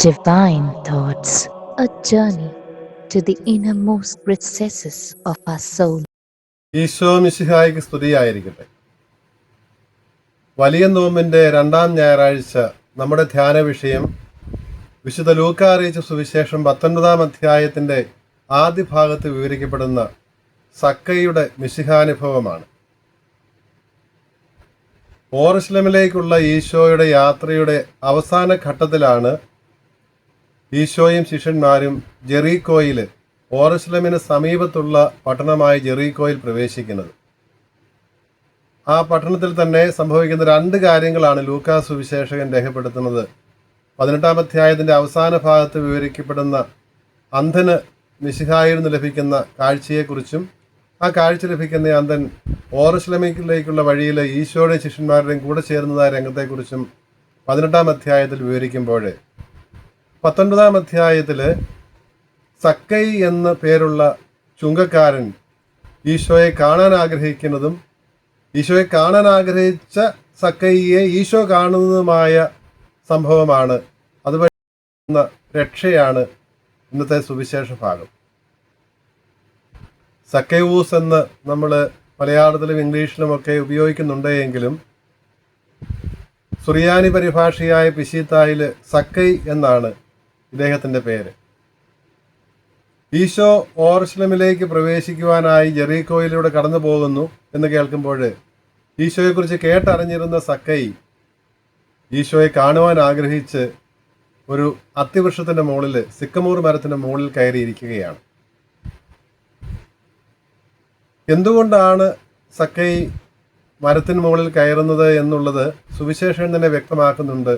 Divine Thoughts, a journey to the innermost recesses of our soul. Isho മിശിഹായ്ക്ക് സ്തുതിയായിരിക്കട്ടെ. വലിയ നോമ്പിൻ്റെ രണ്ടാം ഞായറാഴ്ച നമ്മുടെ ധ്യാന വിഷയം വിശുദ്ധ ലൂക്കാ അറിയിച്ച സുവിശേഷം 19-ാം അധ്യായത്തിൻ്റെ ആദ്യ ഭാഗത്ത് വിവരിക്കപ്പെടുന്ന സക്കയുടെ മിശിഹാനുഭവമാണ്. ഓറുശലേമിലേക്കുള്ള ഈശോയുടെ യാത്രയുടെ അവസാന ഘട്ടത്തിലാണ് ഈശോയും ശിഷ്യന്മാരും ജെറീക്കോയിൽ, ഓറുശലേമിന് സമീപത്തുള്ള പട്ടണമായ ജെറീക്കോയിൽ പ്രവേശിക്കുന്നത്. ആ പട്ടണത്തിൽ തന്നെ സംഭവിക്കുന്ന രണ്ട് കാര്യങ്ങളാണ് ലൂക്കാ സുവിശേഷകൻ രേഖപ്പെടുത്തുന്നത്. 18-ാം അധ്യായത്തിൻ്റെ അവസാന ഭാഗത്ത് വിവരിക്കപ്പെടുന്ന അന്ധന് മിശിഹായിൽ നിന്ന് ലഭിക്കുന്ന കാഴ്ചയെക്കുറിച്ചും ആ കാഴ്ച ലഭിക്കുന്ന അന്ധൻ ഓറുശലേമിലേക്കുള്ള വഴിയിൽ ഈശോയുടെ ശിഷ്യന്മാരുടെയും കൂടെ ചേർന്നതായ രംഗത്തെക്കുറിച്ചും 18-ാം അധ്യായത്തിൽ വിവരിക്കുമ്പോൾ, 19-ാം അധ്യായത്തിൽ സക്കൈ എന്ന പേരുള്ള ചുങ്കക്കാരൻ ഈശോയെ കാണാൻ ആഗ്രഹിക്കുന്നതും ഈശോയെ കാണാൻ ആഗ്രഹിച്ച സക്കൈയെ ഈശോ കാണുന്നതുമായ സംഭവമാണ്. അതുവഴി രക്ഷയാണ് ഇന്നത്തെ സുവിശേഷ ഭാഗം. സക്കൈവൂസ് എന്ന് നമ്മൾ മലയാളത്തിലും ഇംഗ്ലീഷിലുമൊക്കെ ഉപയോഗിക്കുന്നുണ്ട് എങ്കിലും സുറിയാനി പരിഭാഷയായ പിശീത്തായിൽ സക്കൈ എന്നാണ് ഇദ്ദേഹത്തിൻ്റെ പേര്. ഈശോ ഓറുശലേമിലേക്ക് പ്രവേശിക്കുവാനായി ജെറീക്കോയിലൂടെ കടന്നു പോകുന്നു എന്ന് കേൾക്കുമ്പോൾ ഈശോയെക്കുറിച്ച് കേട്ടറിഞ്ഞിരുന്ന സക്കൈ ഈശോയെ കാണുവാൻ ആഗ്രഹിച്ച് ഒരു അത്തിവൃക്ഷത്തിൻ്റെ മുകളിൽ, സിക്കമൂർ മരത്തിൻ്റെ മുകളിൽ കയറിയിരിക്കുകയാണ്. എന്തുകൊണ്ടാണ് സക്കൈ മരത്തിന് മുകളിൽ കയറുന്നത് എന്നുള്ളത് സുവിശേഷൻ തന്നെ വ്യക്തമാക്കുന്നുണ്ട്.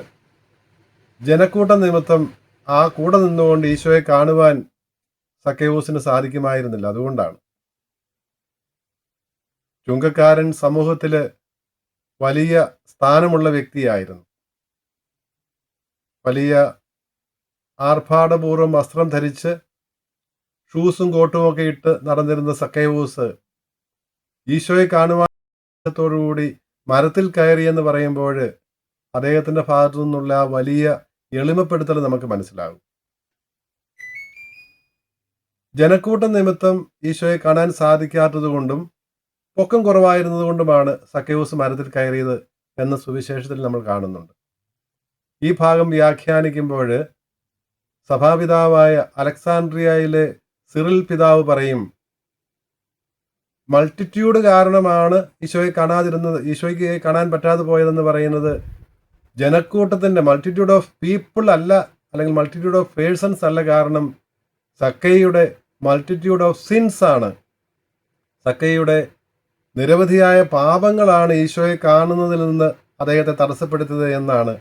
ജനക്കൂട്ടം നിമിത്തം ആ കൂടെ നിന്നുകൊണ്ട് ഈശോയെ കാണുവാൻ സക്കൈവൂസിന് സാധിക്കുമായിരുന്നില്ല. അതുകൊണ്ടാണ്. ചുങ്കക്കാരൻ സമൂഹത്തിൽ വലിയ സ്ഥാനമുള്ള വ്യക്തിയായിരുന്നു. വലിയ ആർഭാടപൂർവ്വം വസ്ത്രം ധരിച്ച് ഷൂസും കോട്ടുമൊക്കെ ഇട്ട് നടന്നിരുന്ന സക്കൈവൂസ് ഈശോയെ കാണുവാനോടുകൂടി മരത്തിൽ കയറിയെന്ന് പറയുമ്പോൾ അദ്ദേഹത്തിൻ്റെ ഭാഗത്തു നിന്നുള്ള വലിയ എളിമപ്പെടുത്തൽ നമുക്ക് മനസ്സിലാകും. ജനക്കൂട്ടം നിമിത്തം ഈശോയെ കാണാൻ സാധിക്കാത്തത് കൊണ്ടും പൊക്കം കുറവായിരുന്നത് കൊണ്ടുമാണ് സക്കൈവൂസ് മരത്തിൽ കയറിയത് എന്ന സുവിശേഷത്തിൽ നമ്മൾ കാണുന്നുണ്ട്. ഈ ഭാഗം വ്യാഖ്യാനിക്കുമ്പോൾ സഭാപിതാവായ അലക്സാൻഡ്രിയയിലെ സിറിൽ പിതാവ് പറയും, മൾട്ടിറ്റ്യൂഡ് കാരണമാണ് ഈശോയെ ഈശോയ്ക്ക് കാണാൻ പറ്റാതെ പോയതെന്ന് പറയുന്നത് ജനക്കൂട്ടത്തിൻ്റെ മൾട്ടിറ്റ്യൂഡ് ഓഫ് പീപ്പിൾ അല്ല, അല്ലെങ്കിൽ മൾട്ടിറ്റ്യൂഡ് ഓഫ് പേഴ്സൺസ് അല്ല. കാരണം സക്കൈയുടെ മൾട്ടിറ്റ്യൂഡ് ഓഫ് സിൻസ് ആണ്. സക്കൈയുടെ നിരവധിയായ പാപങ്ങളാണ് ഈശോയെ കാണുന്നതിൽ നിന്ന് അദ്ദേഹത്തെ തടസ്സപ്പെടുത്തിയത് എന്നാണ്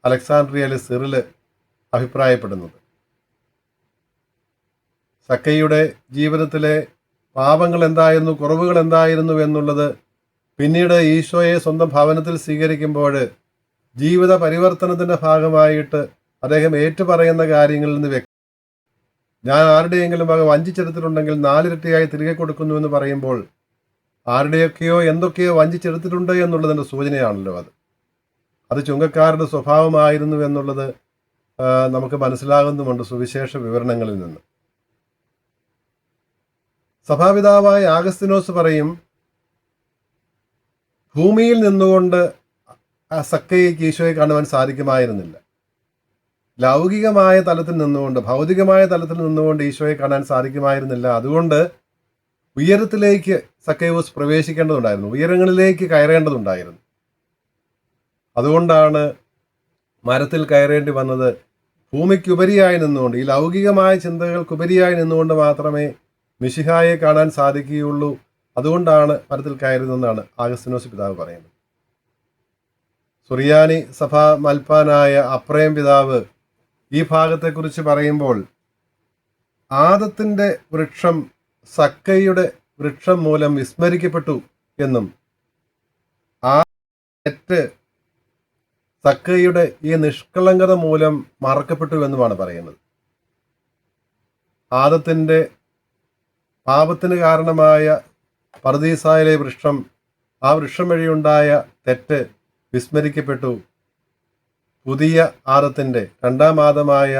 അലക്സാൻഡ്രിയയിലെ സിറില് അഭിപ്രായപ്പെടുന്നത്. സക്കൈയുടെ ജീവിതത്തിലെ പാപങ്ങൾ എന്തായിരുന്നു, കുറവുകൾ എന്തായിരുന്നു എന്നുള്ളത് പിന്നീട് ഈശോയെ സ്വന്തം ഭവനത്തിൽ സ്വീകരിക്കുമ്പോൾ ജീവിത പരിവർത്തനത്തിൻ്റെ ഭാഗമായിട്ട് അദ്ദേഹം ഏറ്റുപറയുന്ന കാര്യങ്ങളിൽ നിന്ന് ഞാൻ ആരുടെയെങ്കിലും വക വഞ്ചിച്ചെടുത്തിട്ടുണ്ടെങ്കിൽ 4 ഇരട്ടിയായി തിരികെ കൊടുക്കുന്നു എന്ന് പറയുമ്പോൾ ആരുടെയൊക്കെയോ എന്തൊക്കെയോ വഞ്ചിച്ചെടുത്തിട്ടുണ്ട് എന്നുള്ളതിൻ്റെ സൂചനയാണല്ലോ അത് ചുങ്കക്കാരുടെ സ്വഭാവമായിരുന്നു എന്നുള്ളത് നമുക്ക് മനസ്സിലാകുന്നുമുണ്ട് സുവിശേഷ വിവരണങ്ങളിൽ നിന്ന്. സഭാപിതാവായ ആഗസ്തിനോസ് പറയും, ഭൂമിയിൽ നിന്നുകൊണ്ട് സക്കൈക്ക് ഈശോയെ കാണുവാൻ സാധിക്കുമായിരുന്നില്ല. ലൗകികമായ തലത്തിൽ നിന്നുകൊണ്ട്, ഭൗതികമായ തലത്തിൽ നിന്നുകൊണ്ട് ഈശോയെ കാണാൻ സാധിക്കുമായിരുന്നില്ല. അതുകൊണ്ട് ഉയരത്തിലേക്ക് സക്കൈവൂസ് പ്രവേശിക്കേണ്ടതുണ്ടായിരുന്നു, ഉയരങ്ങളിലേക്ക് കയറേണ്ടതുണ്ടായിരുന്നു. അതുകൊണ്ടാണ് മരത്തിൽ കയറേണ്ടി വന്നത്. ഭൂമിക്കുപരിയായി നിന്നുകൊണ്ട്, ഈ ലൗകികമായ ചിന്തകൾക്കുപരിയായി നിന്നുകൊണ്ട് മാത്രമേ മിശിഹായെ കാണാൻ സാധിക്കുകയുള്ളൂ. അതുകൊണ്ടാണ് മരത്തിൽ കയറുന്നതെന്നാണ് ആഗസ്തിനോസ് പിതാവ് പറയുന്നത്. സുറിയാനി സഭാ മൽപ്പാനായ അപ്രയം പിതാവ് ഈ ഭാഗത്തെക്കുറിച്ച് പറയുമ്പോൾ, ആദത്തിൻ്റെ വൃക്ഷം സക്കൈയുടെ വൃക്ഷം മൂലം വിസ്മരിക്കപ്പെട്ടു എന്നും ആ തെറ്റ് സക്കൈയുടെ ഈ നിഷ്കളങ്കത മൂലം മറക്കപ്പെട്ടു എന്നുമാണ് പറയുന്നത്. ആദത്തിൻ്റെ പാപത്തിന് കാരണമായ പർദീസായിലെ വൃക്ഷം, ആ വൃക്ഷം വഴിയുണ്ടായ തെറ്റ് വിസ്മരിക്കപ്പെട്ടു. പുതിയ ആദത്തിൻ്റെ രണ്ടാം ആദമായ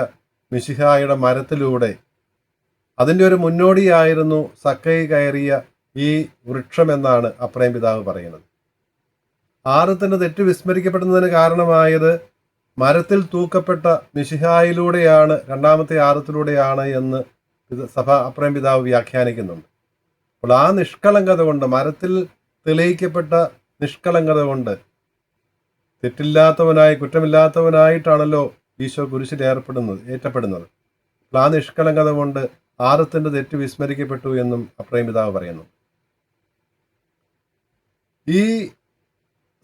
മിശിഹായുടെ മരത്തിലൂടെ അതിൻ്റെ ഒരു മുന്നോടിയായിരുന്നു സക്കൈ കയറിയ ഈ വൃക്ഷമെന്നാണ് അപ്രയം പിതാവ് പറയുന്നത്. ആദത്തിൻ്റെ തെറ്റ് വിസ്മരിക്കപ്പെടുന്നതിന് കാരണമായത് മരത്തിൽ തൂക്കപ്പെട്ട മിശിഹായിലൂടെയാണ്, രണ്ടാമത്തെ ആദത്തിലൂടെയാണ് എന്ന് സഭ അപ്രയം പിതാവ് വ്യാഖ്യാനിക്കുന്നുണ്ട്. അപ്പോൾ ആ നിഷ്കളങ്കത കൊണ്ട്, മരത്തിൽ തെളിയിക്കപ്പെട്ട നിഷ്കളങ്കത കൊണ്ട്, തെറ്റില്ലാത്തവനായി കുറ്റമില്ലാത്തവനായിട്ടാണല്ലോ ഈശോ കുരിശിൽ ഏറ്റപ്പെടുന്നത്. അപ്പോൾ ആ നിഷ്കളങ്കത കൊണ്ട് ആദത്തിന്റെ തെറ്റ് വിസ്മരിക്കപ്പെട്ടു എന്നും അപ്രയം പിതാവ് പറയുന്നു. ഈ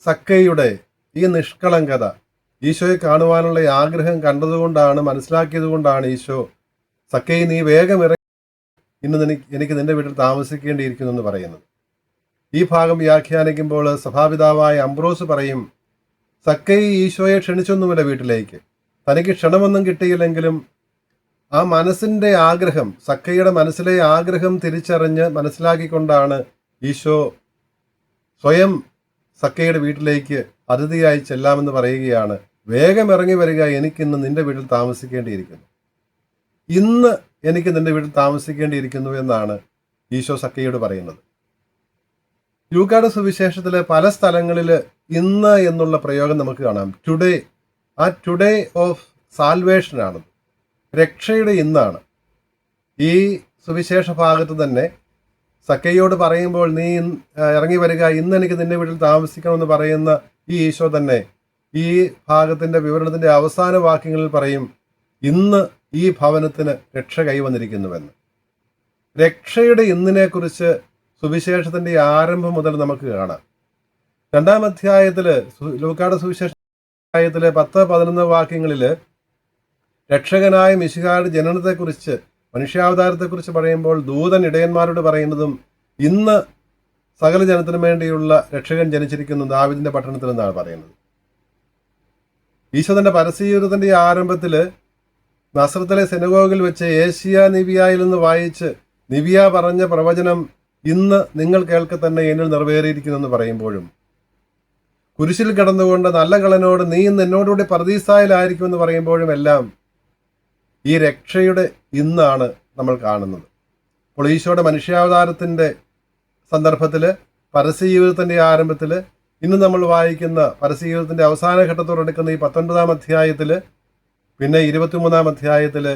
സക്കൈയുടെ ഈ നിഷ്കളങ്കത ഈശോയെ കാണുവാനുള്ള ആഗ്രഹം കണ്ടതുകൊണ്ടാണ്, മനസ്സിലാക്കിയത് കൊണ്ടാണ് ഈശോ സക്കൈ നീ വേഗം ഇറങ്ങി, ഇന്ന് എനിക്ക് നിന്റെ വീട്ടിൽ താമസിക്കേണ്ടിയിരിക്കുന്നു എന്ന് പറയുന്നത്. ഈ ഭാഗം വ്യാഖ്യാനിക്കുമ്പോൾ സഭാപിതാവായ അംബ്രോസ് പറയും, സക്കൈ ഈശോയെ ക്ഷണിച്ചൊന്നുമില്ല വീട്ടിലേക്ക്. തനിക്ക് ക്ഷണമൊന്നും കിട്ടിയില്ലെങ്കിലും ആ മനസ്സിൻ്റെ ആഗ്രഹം, സക്കൈയുടെ മനസ്സിലെ ആഗ്രഹം തിരിച്ചറിഞ്ഞ് മനസ്സിലാക്കിക്കൊണ്ടാണ് ഈശോ സ്വയം സക്കൈയുടെ വീട്ടിലേക്ക് അതിഥിയായി ചെല്ലാമെന്ന് പറയുകയാണ്. വേഗം ഇറങ്ങി വരിക, എനിക്കിന്ന് നിന്റെ വീട്ടിൽ താമസിക്കേണ്ടിയിരിക്കുന്നു, ഇന്ന് എനിക്ക് നിന്റെ വീട്ടിൽ താമസിക്കേണ്ടിയിരിക്കുന്നു എന്നാണ് ഈശോ സക്കൈയോട് പറയുന്നത്. ലൂക്കായുടെ സുവിശേഷത്തിലെ പല സ്ഥലങ്ങളിൽ ഇന്ന് എന്നുള്ള പ്രയോഗം നമുക്ക് കാണാം. ടുഡേ, ആ ടുഡേ ഓഫ് സാൽവേഷനാണ്, രക്ഷയുടെ ഇന്നാണ്. ഈ സുവിശേഷ ഭാഗത്ത് തന്നെ സക്കൈയോട് പറയുമ്പോൾ നീ ഇറങ്ങി വരിക, ഇന്ന് എനിക്ക് നിന്റെ വീട്ടിൽ താമസിക്കണമെന്ന് പറയുന്ന ഈ ഈശോ തന്നെ ഈ ഭാഗത്തിൻ്റെ വിവരണത്തിൻ്റെ അവസാന വാക്യങ്ങളിൽ പറയും, ഇന്ന് ഈ ഭവനത്തിന് രക്ഷ കൈവന്നിരിക്കുന്നുവെന്ന്. രക്ഷയുടെ ഇന്നിനെക്കുറിച്ച് സുവിശേഷത്തിൻ്റെ ആരംഭം മുതൽ നമുക്ക് കാണാം. 2-ാം അധ്യായത്തിൽ, ലൂക്കായുടെ സുവിശേഷ അധ്യായത്തിലെ 10-11 വാക്യങ്ങളിൽ രക്ഷകനായ മിശിഹായുടെ ജനനത്തെക്കുറിച്ച്, മനുഷ്യാവതാരത്തെക്കുറിച്ച് പറയുമ്പോൾ ദൂതൻ ഇടയന്മാരോട് പറയുന്നതും ഇന്ന് സകല ജനത്തിനു വേണ്ടിയുള്ള രക്ഷകൻ ജനിച്ചിരിക്കുന്നു ദാവീദിന്റെ പട്ടണത്തിൽ എന്നാണ് പറയുന്നത്. ഈശോ തന്റെ പരസ്യജീവിതത്തിന്റെ ആരംഭത്തിൽ നസ്രത്തിലെ സിനഗോഗിൽ വെച്ച് ഏഷ്യ നിവിയായിൽ നിന്ന് വായിച്ച് നിവിയ പറഞ്ഞ പ്രവചനം ഇന്ന് നിങ്ങൾ കേൾക്കെ തന്നെ എന്നിൽ നിറവേറിയിരിക്കുന്നു എന്ന് പറയുമ്പോഴും, കുരിശിൽ കിടന്നുകൊണ്ട് നല്ല കളനോട് നീ ഇന്ന് എന്നോടുകൂടി പർദീസായിലായിരിക്കുമെന്ന് പറയുമ്പോഴും എല്ലാം ഈ രക്ഷയുടെ ഇന്നാണ് നമ്മൾ കാണുന്നത്. അപ്പോൾ ഈശോയുടെ മനുഷ്യാവതാരത്തിൻ്റെ സന്ദർഭത്തിൽ, പരസ്യജീവിതത്തിൻ്റെ ആരംഭത്തിൽ, ഇന്ന് നമ്മൾ വായിക്കുന്ന പരസ്യജീവിതത്തിൻ്റെ അവസാന ഘട്ടത്തോടെടുക്കുന്ന ഈ 19-ാം അധ്യായത്തിൽ, പിന്നെ 23-ാം അധ്യായത്തിൽ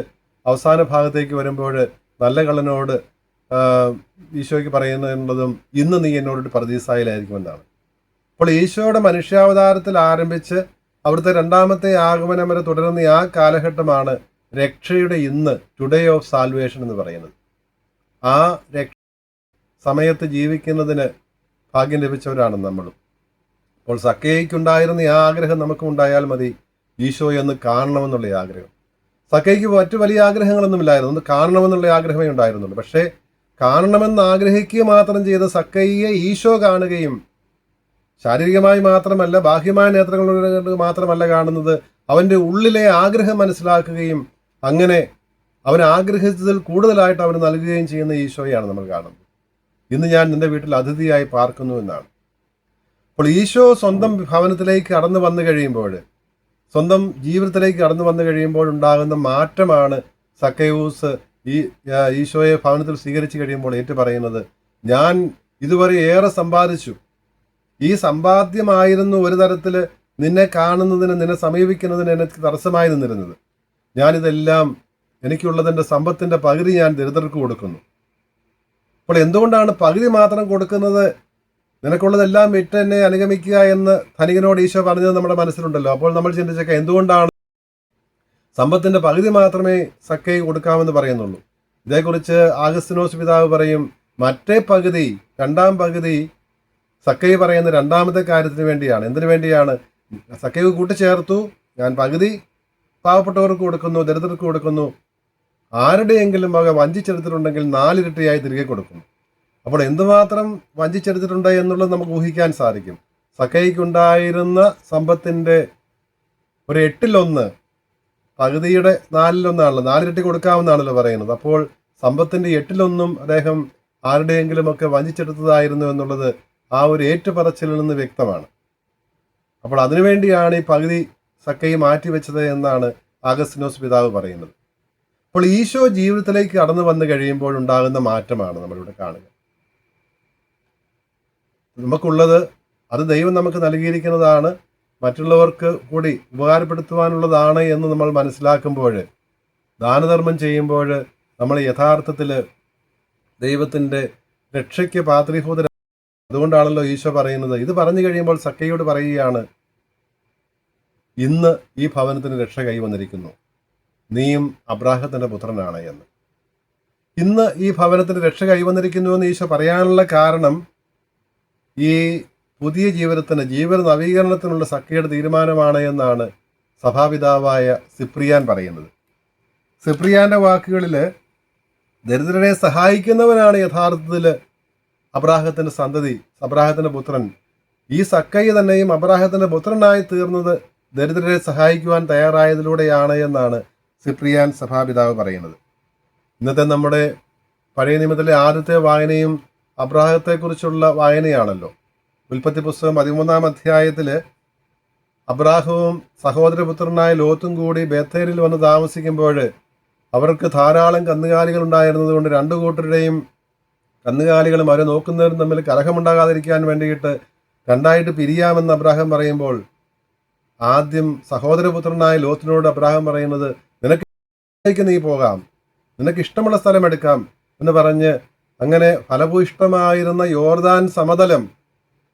അവസാന ഭാഗത്തേക്ക് വരുമ്പോൾ നല്ല കള്ളനോട് ഈശോയ്ക്ക് പറയുന്നതും ഇന്ന് നീ എന്നോട് പർദീസായിലായിരിക്കുമെന്നാണ്. അപ്പോൾ ഈശോയുടെ മനുഷ്യാവതാരത്തിൽ ആരംഭിച്ച് അവിടുത്തെ 2-ാമത്തെ ആഗമനം വരെ തുടരുന്ന ആ കാലഘട്ടമാണ് രക്ഷയുടെ ഇന്ന്, ടുഡേ ഓഫ് സാൽവേഷൻ എന്ന് പറയുന്നത്. ആ രക്ഷ സമയത്ത് ജീവിക്കുന്നതിന് ഭാഗ്യം ലഭിച്ചവരാണ് നമ്മളും. അപ്പോൾ സക്കൈക്കുണ്ടായിരുന്ന ആ ആഗ്രഹം നമുക്കും ഉണ്ടായാൽ മതി, ഈശോയെ ഒന്ന് കാണണമെന്നുള്ള ആഗ്രഹം. സക്കൈക്ക് മറ്റു വലിയ ആഗ്രഹങ്ങളൊന്നുമില്ലായിരുന്നു, ഒന്ന് കാണണമെന്നുള്ള ആഗ്രഹമേ ഉണ്ടായിരുന്നുള്ളൂ. പക്ഷേ കാണണമെന്ന് ആഗ്രഹിക്കുക മാത്രം ചെയ്ത സക്കൈയെ ഈശോ കാണുകയും, ശാരീരികമായി മാത്രമല്ല ബാഹ്യമായ നേത്രങ്ങൾ മാത്രമല്ല കാണുന്നത്, അവൻ്റെ ഉള്ളിലെ ആഗ്രഹം മനസ്സിലാക്കുകയും അങ്ങനെ അവൻ ആഗ്രഹിച്ചതിൽ കൂടുതലായിട്ട് അവന് നൽകുകയും ചെയ്യുന്ന ഈശോയാണ് നമ്മൾ കാണുന്നത്. ഇന്ന് ഞാൻ നിന്റെ വീട്ടിൽ അതിഥിയായി പാർക്കുന്നു എന്നാണ്. അപ്പോൾ ഈശോ സ്വന്തം ഭവനത്തിലേക്ക് കടന്നു വന്നു കഴിയുമ്പോൾ, സ്വന്തം ജീവിതത്തിലേക്ക് കടന്നു വന്നു കഴിയുമ്പോൾ ഉണ്ടാകുന്ന മാറ്റമാണ് സക്കൈയൂസ് ഈശോയെ ഭവനത്തിൽ സ്വീകരിച്ചു കഴിയുമ്പോൾ ഏറ്റു പറയുന്നത്. ഞാൻ ഇതുവരെ ഏറെ സമ്പാദിച്ചു, ഈ സമ്പാദ്യമായിരുന്നു ഒരു തരത്തിൽ നിന്നെ കാണുന്നതിന്, നിന്നെ സമീപിക്കുന്നതിന് എനിക്ക് തടസ്സമായി നിന്നിരുന്നത്. ഞാനിതെല്ലാം, എനിക്കുള്ളതിൻ്റെ സമ്പത്തിൻ്റെ പകുതി ഞാൻ ദരിദ്രർക്ക് കൊടുക്കുന്നു. അപ്പോൾ എന്തുകൊണ്ടാണ് പകുതി മാത്രം കൊടുക്കുന്നത്? നിനക്കുള്ളതെല്ലാം വിറ്റ് എന്നെ അനുഗമിക്കുക എന്ന് ധനികനോട് ഈശോ പറഞ്ഞത് നമ്മുടെ മനസ്സിലുണ്ടല്ലോ. അപ്പോൾ നമ്മൾ ചിന്തിച്ചേക്കാം, എന്തുകൊണ്ടാണ് സമ്പത്തിൻ്റെ പകുതി മാത്രമേ സക്കൈ കൊടുക്കാമെന്ന് പറയുന്നുള്ളൂ? ഇതേക്കുറിച്ച് ആഗസ്തിനോസ് പിതാവ് പറയും, മറ്റേ പകുതി, 2-ാം പകുതി സക്കൈ പറയുന്ന 2-ാമത്തെ കാര്യത്തിന് വേണ്ടിയാണ്. എന്തിനു വേണ്ടിയാണ്? സക്കൈ കൂട്ടിച്ചേർത്തു, ഞാൻ പകുതി പാവപ്പെട്ടവർക്ക് കൊടുക്കുന്നു, ദരിദ്രർക്ക് കൊടുക്കുന്നു, ആരുടെയെങ്കിലും വക വഞ്ചിച്ചെടുത്തിട്ടുണ്ടെങ്കിൽ 4 ഇരട്ടിയായി തിരികെ കൊടുക്കുന്നു. അപ്പോൾ എന്തുമാത്രം വഞ്ചിച്ചെടുത്തിട്ടുണ്ട് എന്നുള്ളത് നമുക്ക് ഊഹിക്കാൻ സാധിക്കും. സക്കൈക്കുണ്ടായിരുന്ന സമ്പത്തിൻ്റെ ഒരു 8-1, പകുതിയുടെ 4-1ആണല്ലോ, 4 ഇരട്ടി കൊടുക്കാമെന്നാണല്ലോ പറയുന്നത്. അപ്പോൾ സമ്പത്തിൻ്റെ 8-1 അദ്ദേഹം ആരുടെയെങ്കിലുമൊക്കെ വഞ്ചിച്ചെടുത്തതായിരുന്നു എന്നുള്ളത് ആ ഒരു ഏറ്റുപറച്ചിലിൽ നിന്ന് വ്യക്തമാണ്. അപ്പോൾ അതിനുവേണ്ടിയാണ് ഈ പകുതി സക്കൈ മാറ്റിവെച്ചത് എന്നാണ് ആഗസ്തിനോസ് പിതാവ് പറയുന്നത്. അപ്പോൾ ഈശോ ജീവിതത്തിലേക്ക് കടന്നു വന്നു കഴിയുമ്പോൾ ഉണ്ടാകുന്ന മാറ്റമാണ് നമ്മളിവിടെ കാണുക. നമുക്കുള്ളത് അത് ദൈവം നമുക്ക് നൽകിയിരിക്കുന്നതാണ്, മറ്റുള്ളവർക്ക് കൂടി ഉപകാരപ്പെടുത്തുവാനുള്ളതാണ് എന്ന് നമ്മൾ മനസ്സിലാക്കുമ്പോൾ, ദാനധർമ്മം ചെയ്യുമ്പോൾ നമ്മൾ യഥാർത്ഥത്തിൽ ദൈവത്തിൻ്റെ രക്ഷയ്ക്ക് പാത്രീഭൂതരാണ്. അതുകൊണ്ടാണല്ലോ ഈശോ പറയുന്നത്, ഇത് പറഞ്ഞു കഴിയുമ്പോൾ സക്കൈയോട് പറയുകയാണ്, ഇന്ന് ഈ ഭവനത്തിന് രക്ഷ കൈവന്നിരിക്കുന്നു, നീയും അബ്രാഹത്തിൻ്റെ പുത്രനാണ് എന്ന്. ഇന്ന് ഈ ഭവനത്തിന് രക്ഷ കൈവന്നിരിക്കുന്നു എന്ന് ഈശോ പറയാനുള്ള കാരണം ഈ പുതിയ ജീവിതത്തിന്, ജീവിത നവീകരണത്തിനുള്ള സക്കയുടെ തീരുമാനമാണ് എന്നാണ് സഭാപിതാവായ സിപ്രിയാൻ പറയുന്നത്. സിപ്രിയാന്റെ വാക്കുകളിൽ ദരിദ്രരെ സഹായിക്കുന്നവനാണ് യഥാർത്ഥത്തിൽ അബ്രാഹത്തിന്റെ സന്തതി, അബ്രാഹത്തിന്റെ പുത്രൻ. ഈ സക്കൈ തന്നെയും അബ്രാഹത്തിന്റെ പുത്രനായി തീർന്നത് ദരിദ്രരെ സഹായിക്കുവാൻ തയ്യാറായതിലൂടെയാണ് എന്നാണ് സിപ്രിയാൻ സഭാപിതാവ് പറയുന്നത്. ഇന്നത്തെ നമ്മുടെ പഴയ നിയമത്തിലെ ആദ്യത്തെ വായനയും അബ്രാഹത്തെക്കുറിച്ചുള്ള വായനയാണല്ലോ. ഉൽപ്പത്തി പുസ്തകം 13-ാം അധ്യായത്തിൽ അബ്രാഹവും സഹോദരപുത്രനായ ലോത്തും കൂടി ബേത്തേലിൽ വന്ന് താമസിക്കുമ്പോൾ അവർക്ക് ധാരാളം കന്നുകാലികൾ ഉണ്ടായിരുന്നത് കൊണ്ട് രണ്ടു കൂട്ടരുടെയും കന്നുകാലികളും അവരെ നോക്കുന്നവരും തമ്മിൽ കലഹമുണ്ടാകാതിരിക്കാൻ വേണ്ടിയിട്ട് രണ്ടായിട്ട് പിരിയാമെന്ന് അബ്രാഹാം പറയുമ്പോൾ ആദ്യം സഹോദരപുത്രനായ ലോത്തിനോട് അബ്രാഹാം പറയുന്നത്, നിനക്ക് നീ പോകാം, നിനക്ക് ഇഷ്ടമുള്ള സ്ഥലം എടുക്കാം എന്ന് പറഞ്ഞ് അങ്ങനെ ഫലഭൂയിഷ്ടമായിരുന്ന യോർദാൻ സമതലം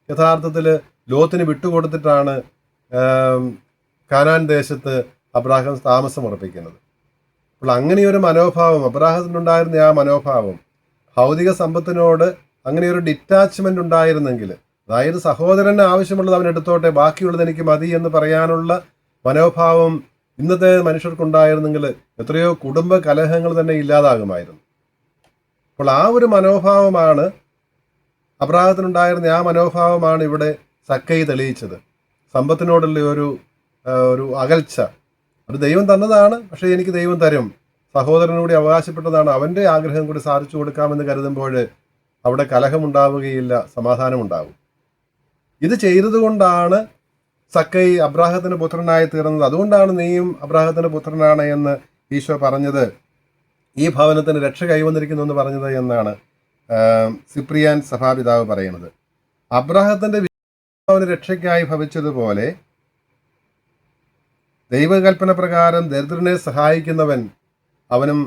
യഥാർത്ഥത്തിൽ ലോത്തിന് വിട്ടുകൊടുത്തിട്ടാണ് കാനാൻ ദേശത്ത് അബ്രാഹാം താമസം ഉറപ്പിക്കുന്നത്. അപ്പോൾ അങ്ങനെയൊരു മനോഭാവം അബ്രാഹത്തിനുണ്ടായിരുന്ന ആ മനോഭാവം, ഭൗതിക സമ്പത്തിനോട് അങ്ങനെയൊരു ഡിറ്റാച്ച്മെന്റ് ഉണ്ടായിരുന്നെങ്കിൽ, അതായത് സഹോദരന് ആവശ്യമുള്ളത് അവൻ എടുത്തോട്ടെ, ബാക്കിയുള്ളത് എനിക്ക് മതി എന്ന് പറയാനുള്ള മനോഭാവം ഇന്നത്തെ മനുഷ്യർക്കുണ്ടായിരുന്നെങ്കിൽ എത്രയോ കുടുംബ കലഹങ്ങൾ തന്നെ ഇല്ലാതാകുമായിരുന്നു. അപ്പോൾ ആ ഒരു മനോഭാവമാണ് അബ്രാഹത്തിനുണ്ടായിരുന്ന ആ മനോഭാവമാണ് ഇവിടെ സക്കൈ തെളിയിച്ചത്. സമ്പത്തിനോടുള്ള ഒരു അകൽച്ച, അത് ദൈവം തന്നതാണ്, പക്ഷേ എനിക്ക് ദൈവം തരും, സഹോദരനൂടി അവകാശപ്പെട്ടതാണ്, അവൻ്റെ ആഗ്രഹം കൂടി സാധിച്ചു കൊടുക്കാമെന്ന് കരുതുമ്പോൾ അവിടെ കലഹമുണ്ടാവുകയില്ല, സമാധാനമുണ്ടാവും. ഇത് ചെയ്തതുകൊണ്ടാണ് സക്കൈ അബ്രാഹത്തിന്റെ പുത്രനായി തീർന്നത്. അതുകൊണ്ടാണ് നീയും അബ്രാഹത്തിന്റെ പുത്രനാണ് എന്ന് ഈശോ പറഞ്ഞത്, ഈ ഭവനത്തിന് രക്ഷ കൈവന്നിരിക്കുന്നു എന്ന് പറഞ്ഞത് എന്നാണ് സിപ്രിയാൻ സഭാപിതാവ് പറയുന്നത്. അബ്രാഹത്തിന്റെ അവന് രക്ഷയ്ക്കായി ഭവിച്ചതുപോലെ ദൈവകൽപ്പന പ്രകാരം ദരിദ്രനെ സഹായിക്കുന്നവൻ അവനും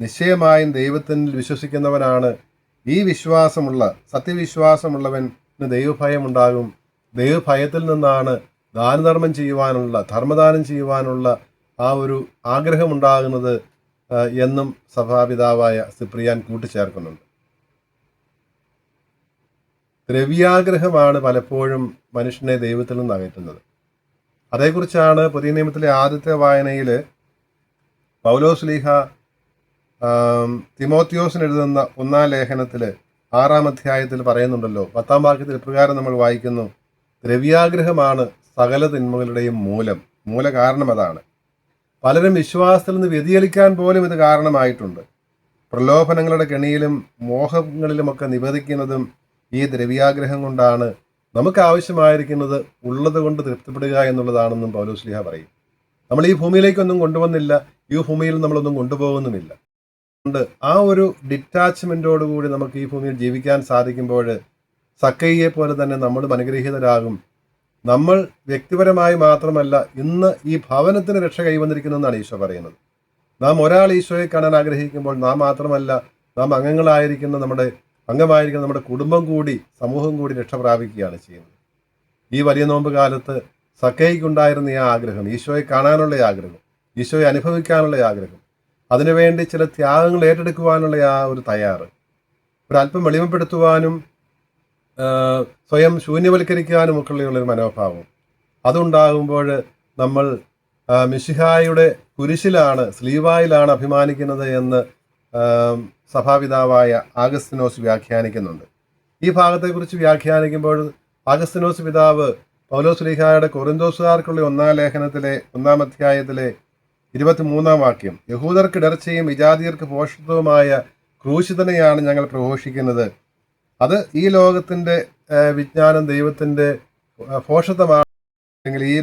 നിശ്ചയമായും ദൈവത്തിൽ വിശ്വസിക്കുന്നവനാണ്. ഈ സത്യവിശ്വാസമുള്ളവന് ദൈവഭയം ഉണ്ടാകും. ദൈവഭയത്തിൽ നിന്നാണ് ദാനധർമ്മം ചെയ്യുവാനുള്ള, ധർമ്മദാനം ചെയ്യുവാനുള്ള ആ ഒരു ആഗ്രഹമുണ്ടാകുന്നത് എന്നും സഭാപിതാവായ സിപ്രിയാൻ കൂട്ടിച്ചേർക്കുന്നുണ്ട്. ദ്രവ്യാഗ്രഹമാണ് പലപ്പോഴും മനുഷ്യനെ ദൈവത്തിൽ നിന്ന് അകറ്റുന്നത്. അതേക്കുറിച്ചാണ് പുതിയ നിയമത്തിലെ ആദ്യത്തെ വായനയിൽ പൗലോസ് ശ്ലീഹ തിമോത്തിയോസിന് എഴുതുന്ന 1-ാം ലേഖനത്തിൽ 6-ാം അധ്യായത്തിൽ പറയുന്നുണ്ടല്ലോ. 10-ാം വാക്യത്തിൽ ഇപ്രകാരം നമ്മൾ വായിക്കുന്നു, ദ്രവ്യാഗ്രഹമാണ് സകല തിന്മകളുടെയും മൂല കാരണം അതാണ്. പലരും വിശ്വാസത്തിൽ നിന്ന് വ്യതിചലിക്കാൻ പോലും ഇത് കാരണമായിട്ടുണ്ട്. പ്രലോഭനങ്ങളുടെ കെണിയിലും മോഹങ്ങളിലുമൊക്കെ നിബന്ധിക്കുന്നതും ഈ ദ്രവ്യാഗ്രഹം കൊണ്ടാണ്. നമുക്ക് ആവശ്യമായിരിക്കുന്നത് ഉള്ളത് കൊണ്ട് തൃപ്തിപ്പെടുക എന്നുള്ളതാണെന്നും പൗലോസ് ശ്ലീഹ പറയും. നമ്മൾ ഈ ഭൂമിയിലേക്കൊന്നും കൊണ്ടുവന്നില്ല, ഈ ഭൂമിയിൽ നമ്മളൊന്നും കൊണ്ടുപോകുന്നുമില്ല. അതുകൊണ്ട് ആ ഒരു ഡിറ്റാച്ച്മെന്റോടുകൂടി നമുക്ക് ഈ ഭൂമിയിൽ ജീവിക്കാൻ സാധിക്കുമ്പോൾ സക്കൈയെ പോലെ തന്നെ നമ്മളും അനുഗ്രഹീതരാകും. നമ്മൾ വ്യക്തിപരമായി മാത്രമല്ല, ഇന്ന് ഈ ഭവനത്തിന് രക്ഷ കൈവന്നിരിക്കുന്നു എന്നാണ് ഈശോ പറയുന്നത്. നാം ഒരാൾ ഈശോയെ കാണാൻ ആഗ്രഹിക്കുമ്പോൾ നാം മാത്രമല്ല, നാം അംഗമായിരിക്കുന്ന നമ്മുടെ കുടുംബം കൂടി, സമൂഹം കൂടി രക്ഷ പ്രാപിക്കുകയാണ് ചെയ്യുന്നത്. ഈ വലിയ നോമ്പ് കാലത്ത് സക്കൈക്കുണ്ടായിരുന്ന ഈ ആഗ്രഹം, ഈശോയെ കാണാനുള്ള ആഗ്രഹം, ഈശോയെ അനുഭവിക്കാനുള്ള ആഗ്രഹം, അതിനുവേണ്ടി ചില ത്യാഗങ്ങൾ ഏറ്റെടുക്കുവാനുള്ള ആ ഒരു തയ്യാറ്, ഒരല്പം വെളിമപ്പെടുത്തുവാനും സ്വയം ശൂന്യവൽക്കരിക്കാനും ഒക്കെയുള്ളൊരു മനോഭാവം, അതുണ്ടാകുമ്പോൾ നമ്മൾ മിശിഹായുടെ കുരിശിലാണ്, സ്ലീവായിലാണ് അഭിമാനിക്കുന്നത് എന്ന് സഭാപിതാവായ ആഗസ്തിനോസ് വ്യാഖ്യാനിക്കുന്നുണ്ട്. ഈ ഭാഗത്തെക്കുറിച്ച് വ്യാഖ്യാനിക്കുമ്പോൾ ആഗസ്തിനോസ് പിതാവ് പൗലോസ് ശ്ലീഹായുടെ കൊറിന്തോസുകാർക്കുള്ള 1-ാം ലേഖനത്തിലെ 1-ാം അധ്യായത്തിലെ 23-ാം വാക്യം, യഹൂദർക്ക് ഇടർച്ചയും വിജാതിയർക്ക് പോഷത്വവുമായ ക്രൂശിതനെയാണ് ഞങ്ങൾ പ്രഘോഷിക്കുന്നത്. അത് ഈ ലോകത്തിൻ്റെ വിജ്ഞാനം ദൈവത്തിൻ്റെ പോഷത്വമാണ് അല്ലെങ്കിൽ ഈ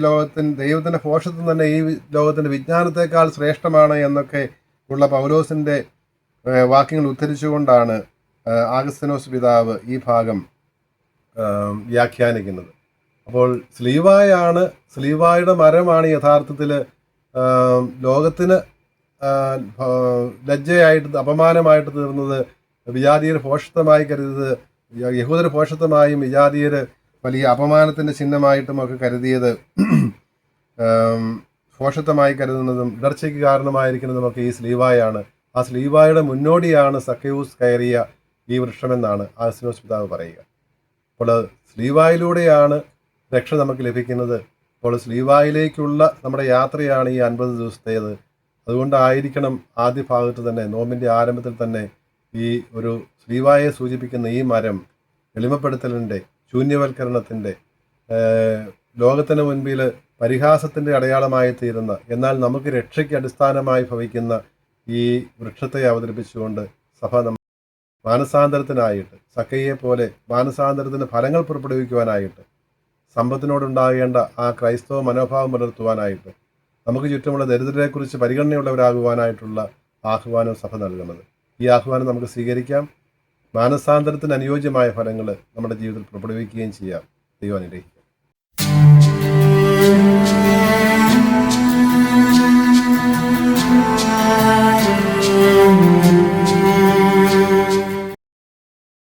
ദൈവത്തിൻ്റെ ഭോഷത്വം തന്നെ ഈ ലോകത്തിൻ്റെ വിജ്ഞാനത്തെക്കാൾ ശ്രേഷ്ഠമാണ് എന്നൊക്കെ ഉള്ള പൗലോസിൻ്റെ വാക്യങ്ങൾ ഉദ്ധരിച്ചുകൊണ്ടാണ് ആഗസ്തീനോസ് പിതാവ് ഈ ഭാഗം വ്യാഖ്യാനിക്കുന്നത്. അപ്പോൾ സ്ലീവായുടെ മരമാണ് യഥാർത്ഥത്തിൽ ലോകത്തിന് ലജ്ജയായിട്ട് അപമാനമായിട്ട് തീർന്നത്, വിജാതീയർ ഭോഷത്വമായി കരുതിയത്, യഹൂദർ ഭോഷത്വമായും വിജാതീയർ വലിയ അപമാനത്തിൻ്റെ ചിഹ്നമായിട്ടും ഒക്കെ കരുതിയത്, ഭോഷത്വമായി കരുതുന്നതും ഇടർച്ചയ്ക്ക് കാരണമായിരിക്കുന്നതുമൊക്കെ ഈ സ്ലീവായാണ്. ആ സ്ലീവായുടെ മുന്നോടിയാണ് സക്കയൂസ് കയറിയ ഈ വൃക്ഷമെന്നാണ് ആഗസ്തീനോസ് പിതാവ് പറയുക. അപ്പോൾ സ്ലീവായിലൂടെയാണ് രക്ഷ നമുക്ക് ലഭിക്കുന്നത്. അപ്പോൾ സ്ലീവായിലേക്കുള്ള നമ്മുടെ യാത്രയാണ് ഈ 50 ദിവസത്തേത്. അതുകൊണ്ടായിരിക്കണം ആദ്യ ഭാഗത്ത് തന്നെ, നോമ്പിൻ്റെ ആരംഭത്തിൽ തന്നെ, ഈ ഒരു സ്ലീവായെ സൂചിപ്പിക്കുന്ന ഈ മരം എളിമപ്പെടുത്തലിൻ്റെ, ശൂന്യവൽക്കരണത്തിൻ്റെ, ലോകത്തിന് മുൻപിൽ പരിഹാസത്തിൻ്റെ അടയാളമായി തീരുന്ന, എന്നാൽ നമുക്ക് രക്ഷയ്ക്ക് അടിസ്ഥാനമായി ഭവിക്കുന്ന ഈ വൃക്ഷത്തെ അവതരിപ്പിച്ചുകൊണ്ട് സഭ മാനസാന്തരത്തിനായിട്ട്, സക്കയെ പോലെ മാനസാന്തരത്തിന് ഫലങ്ങൾ പുറപ്പെടുവിക്കുവാനായിട്ട്, സമ്പത്തിനോടുണ്ടാകേണ്ട ആ ക്രൈസ്തവ മനോഭാവം പുലർത്തുവാനായിട്ട്, നമുക്ക് ചുറ്റുമുള്ള ദരിദ്രരെക്കുറിച്ച് പരിഗണനയുള്ളവരാകുവാനായിട്ടുള്ള ആഹ്വാനം സഭ നൽകുന്നത്. ഈ ആഹ്വാനം നമുക്ക് സ്വീകരിക്കാം. മാനസാന്തരത്തിന് അനുയോജ്യമായ ഫലങ്ങൾ നമ്മുടെ ജീവിതത്തിൽ പുറപ്പെടുവിക്കുകയും ചെയ്യാം. ദൈവം അനുഗ്രഹിക്കും.